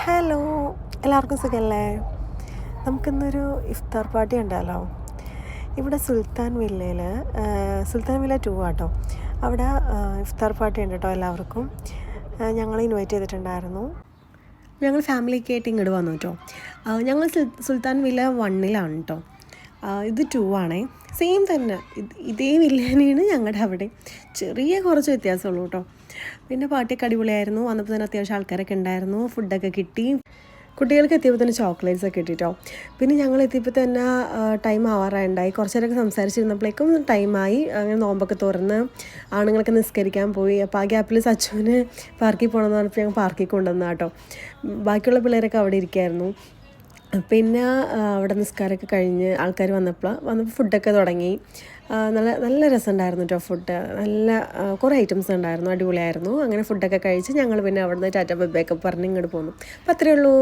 Hello, എല്ലാവർക്കും സുഖമല്ലേ? നമുക്കിന്നൊരു ഇഫ്താർ പാർട്ടി ഉണ്ടല്ലോ. ഇവിടെ സുൽത്താൻ വില്ലയിൽ, സുൽത്താൻ വില്ല 2 ആട്ടോ. അവിടെ ഇഫ്താർ പാർട്ടി ഉണ്ട് കേട്ടോ എല്ലാവർക്കും. ഞങ്ങൾ ഇൻവൈറ്റ് ചെയ്തിട്ടുണ്ടായിരുന്നു. ഞങ്ങൾ ഫാമിലിയൊക്കെ ആയിട്ട് ഇങ്ങോട്ട് വന്നു കേട്ടോ. ഞങ്ങൾ സുൽത്താൻ വില്ല 1-ലാണ് കേട്ടോ. ഇത് 2 ആണേ. സെയിം തന്നെ, ഇതേ വില്ല തന്നെയാണ് ഞങ്ങളുടെ അവിടെ. ചെറിയ കുറച്ച് വ്യത്യാസമുള്ളൂ കേട്ടോ. പിന്നെ പാർട്ടിയൊക്കെ അടിപൊളിയായിരുന്നു. വന്നപ്പോൾ തന്നെ അത്യാവശ്യം ആൾക്കാരൊക്കെ ഉണ്ടായിരുന്നു. ഫുഡൊക്കെ കിട്ടി. കുട്ടികൾക്ക് എത്തിയപ്പോൾ തന്നെ ചോക്ലേറ്റ്സ് ഒക്കെ കിട്ടിട്ടോ. പിന്നെ ഞങ്ങൾ എത്തിയപ്പോൾ തന്നെ ടൈം ആവാറായിട്ടുണ്ടായി. കുറച്ച് നേരമൊക്കെ സംസാരിച്ചിരുന്നപ്പോഴേക്കും ടൈമായി. അങ്ങനെ നോമ്പൊക്കെ തുറന്ന് ആണുങ്ങളൊക്കെ നിസ്കരിക്കാൻ പോയി. അപ്പോൾ ആ ഗ്യാപ്പിൽ സച്ചുവിന് പാർക്കിൽ പോകണമെന്ന് പറഞ്ഞപ്പോൾ ഞങ്ങൾ പാർക്കിൽ കൊണ്ടുവന്നു കേട്ടോ. ബാക്കിയുള്ള പിള്ളേരൊക്കെ അവിടെ ഇരിക്കുമായിരുന്നു. പിന്നെ അവിടെ നിസ്കാരമൊക്കെ കഴിഞ്ഞ് ആൾക്കാർ വന്നപ്പോൾ ഫുഡൊക്കെ തുടങ്ങി. നല്ല രസമുണ്ടായിരുന്നു കേട്ടോ. ഫുഡ് നല്ല കുറേ ഐറ്റംസ് ഉണ്ടായിരുന്നു, അടിപൊളിയായിരുന്നു. അങ്ങനെ ഫുഡൊക്കെ കഴിച്ച് ഞങ്ങൾ പിന്നെ അവിടെ നിന്ന് ടാറ്റ ബൈ ബൈ ഒക്കെ പറഞ്ഞ് ഇങ്ങോട്ട് പോന്നു. അപ്പോൾ അത്രയേ ഉള്ളൂ.